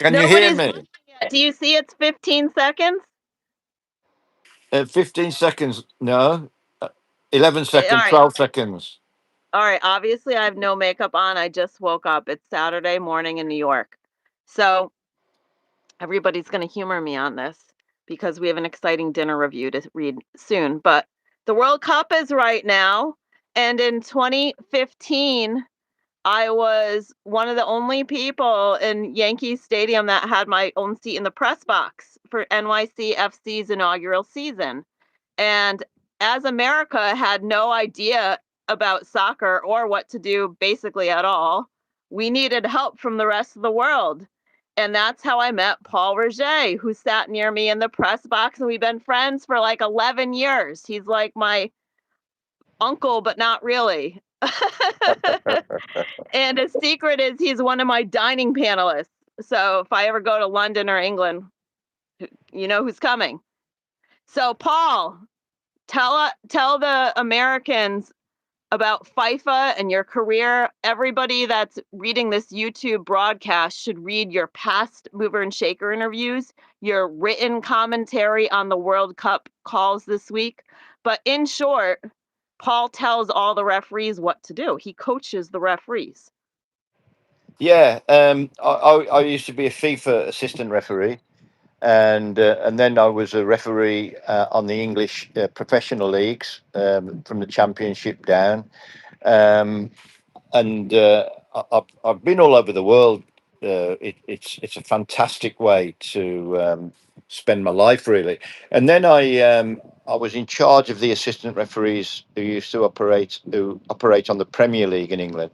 Can you hear Nobody's me? watching it. Do you see it's 15 seconds? 15 seconds. No. 11 All seconds, right. 12 seconds. All right. Obviously, I have no makeup on. I just woke up. It's Saturday morning in New York. So everybody's going to humor me on this because we have an exciting dinner review to read soon. But the World Cup is right now. And in 2015, I was one of the only people in Yankee Stadium that had my own seat in the press box for NYCFC's inaugural season. And as America had no idea about soccer or what to do basically at all, we needed help from the rest of the world. And that's how I met Paul Rejer, who sat near me in the press box. And we've been friends for like 11 years. He's like my uncle, but not really. And his secret is he's one of my dining panelists. So if I ever go to London or England, you know who's coming. So Paul, tell the Americans about FIFA and your career. Everybody that's reading this YouTube broadcast should read your past mover and shaker interviews, your written commentary on the World Cup calls this week. But in short, Paul tells all the referees what to do. He coaches the referees. Yeah. I used to be a FIFA assistant referee. And then I was a referee on the English professional leagues from the championship down. Um, and I've been all over the world. It's a fantastic way to spend my life, really. And then I was in charge of the assistant referees who used to operate on the Premier League in England.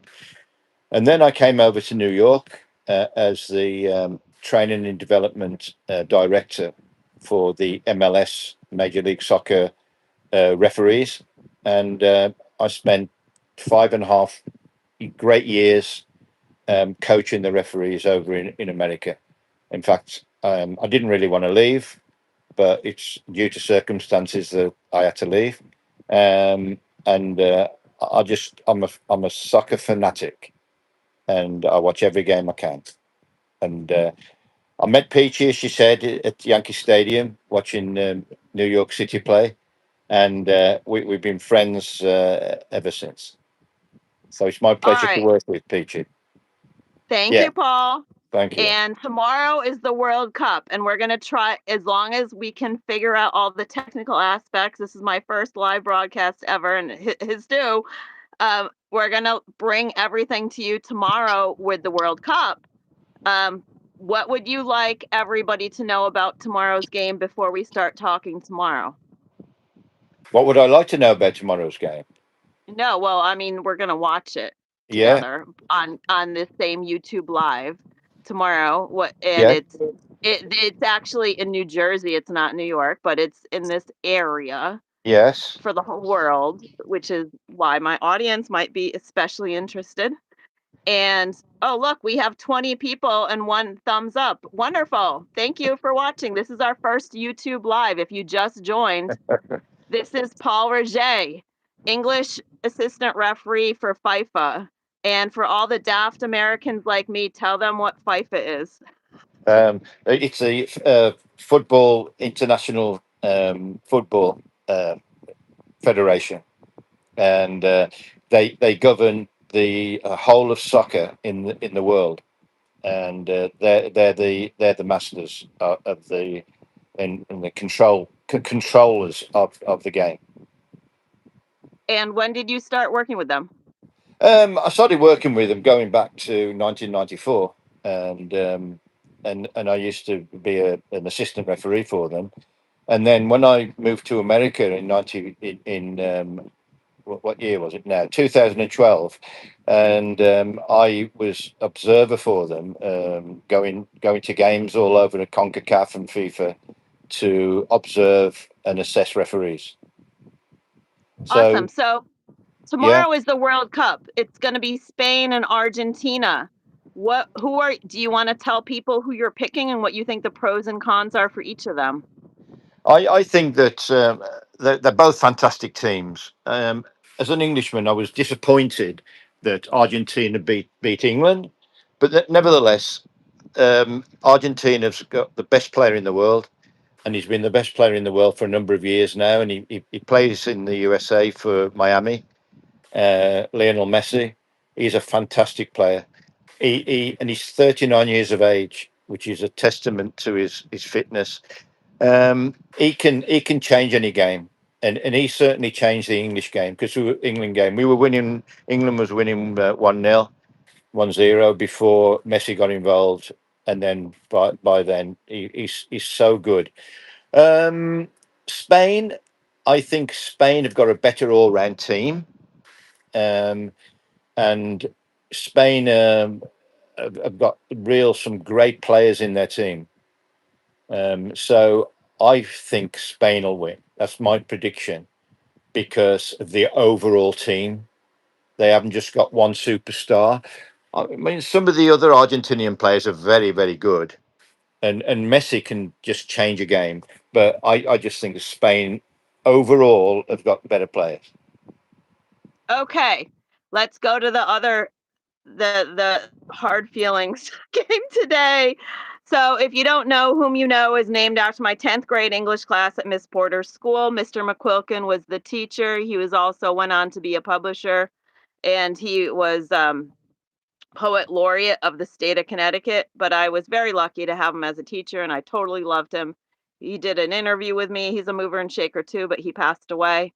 And then I came over to New York as the training and development director for the MLS Major League Soccer referees, and I spent 5.5 great years coaching the referees over in America. In fact, I didn't really want to leave, but it's due to circumstances that I had to leave. And I'm a soccer fanatic, and I watch every game I can. And I met Peachy, as she said, at Yankee Stadium watching New York City play, and we've been friends ever since. So it's my All pleasure to right. work with Peachy. Thank Yeah, you, Paul. thank you. And tomorrow is the World Cup, and we're going to try, as long as we can figure out all the technical aspects. This is my first live broadcast ever, and his too. We're going to bring everything to you tomorrow with the World Cup. What would you like everybody to know about tomorrow's game before we start talking tomorrow? What would I like to know about tomorrow's game? No, well, I mean, we're going to watch it Yeah, together on this same YouTube live tomorrow. And yeah, it's actually in New Jersey. It's not New York, but it's in this area yes. for the whole world, which is why my audience might be especially interested. And oh, look, we have 20 people and 1 thumbs up. Wonderful. Thank you for watching. This is our first YouTube live. If you just joined, this is Paul Rejer, English assistant referee for FIFA. And for all the daft Americans like me, tell them what FIFA is. It's a football international football uh, federation, and they govern the whole of soccer in the world, and they're the masters of the and the controllers of the game. And when did you start working with them? I started working with them going back to 1994, and I used to be an assistant referee for them. And then when I moved to America in 90 in what year was it now? 2012, and I was observer for them, going to games all over the CONCACAF and FIFA to observe and assess referees. Awesome. So So yeah, tomorrow is the World Cup. It's going to be Spain and Argentina. Do you want to tell people who you're picking and what you think the pros and cons are for each of them? I think that they're both fantastic teams. As an Englishman, I was disappointed that Argentina beat England, but nevertheless, Argentina's got the best player in the world, and he's been the best player in the world for a number of years now. And he plays in the USA for Miami. Lionel Messi. He's a fantastic player. And he's 39 years of age, which is a testament to his fitness. He can change any game, and he certainly changed the English game because we were England game. We were winning. England was winning 1-0, 1-0 before Messi got involved, and then by then he's so good. Spain, I think Spain have got a better all round team, um, and Spain have got some great players in their team. So I think Spain will win. That's my prediction because of the overall team. They haven't just got one superstar. I mean, some of the other Argentinian players are very, very good, and Messi can just change a game. But I just think Spain overall have got better players. Okay, let's go to the hard feelings game today. So, if you don't know, Whom You Know is named after my 10th grade English class at Miss Porter's school. Mr. McQuilkin was the teacher. He was also went on to be a publisher, and he was poet laureate of the state of Connecticut. But I was very lucky to have him as a teacher, and I totally loved him. He did an interview with me. He's a mover and shaker too, but he passed away.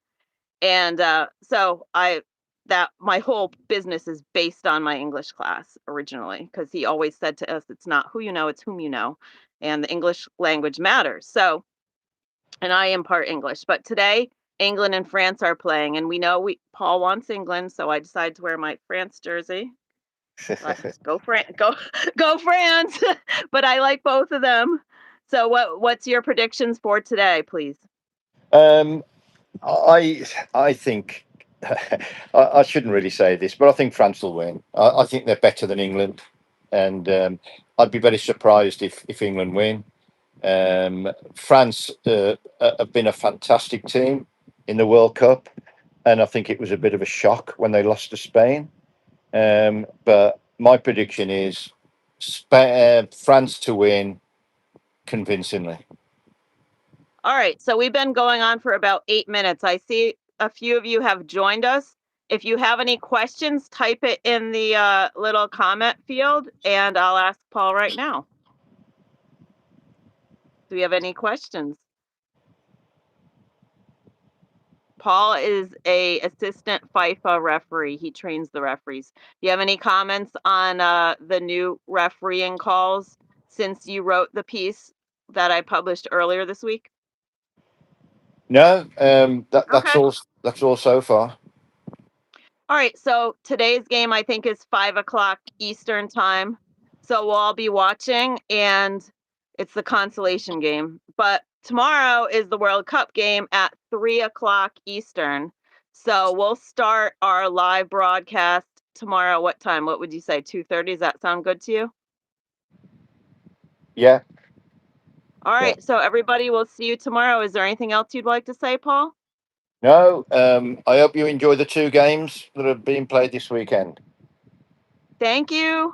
And so I that my whole business is based on my English class originally, because he always said to us, it's not who you know, it's whom you know. And the English language matters. So, and I impart English. But today, England and France are playing, and we know Paul wants England, so I decided to wear my France jersey. But go France, go France. But I like both of them. So what's your predictions for today, please? Um, I think I shouldn't really say this, but I think France will win. I think they're better than England, and I'd be very surprised if England win. France have been a fantastic team in the World Cup, and I think it was a bit of a shock when they lost to Spain. But my prediction is France to win convincingly. All right, so we've been going on for about 8 minutes. I see a few of you have joined us. If you have any questions, type it in the little comment field, and I'll ask Paul right now. Do we have any questions? Paul is a assistant FIFA referee. He trains the referees. Do you have any comments on the new refereeing calls since you wrote the piece that I published earlier this week? No, that's Okay. all. That's all so far. All right, so today's game I think is 5 o'clock Eastern time. So we'll all be watching, and it's the consolation game. But tomorrow is the World Cup game at 3 o'clock Eastern. So we'll start our live broadcast tomorrow. What time? What would you say? 2:30? Does that sound good to you? Yeah, All yeah. right, so everybody, will see you tomorrow. Is there anything else you'd like to say, Paul? No, I hope you enjoy the two games that are being played this weekend. Thank you.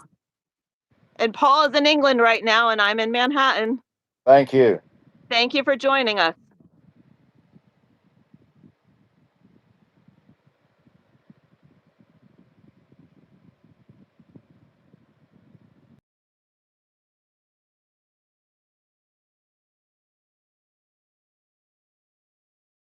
And Paul is in England right now, and I'm in Manhattan. Thank you. Thank you for joining us.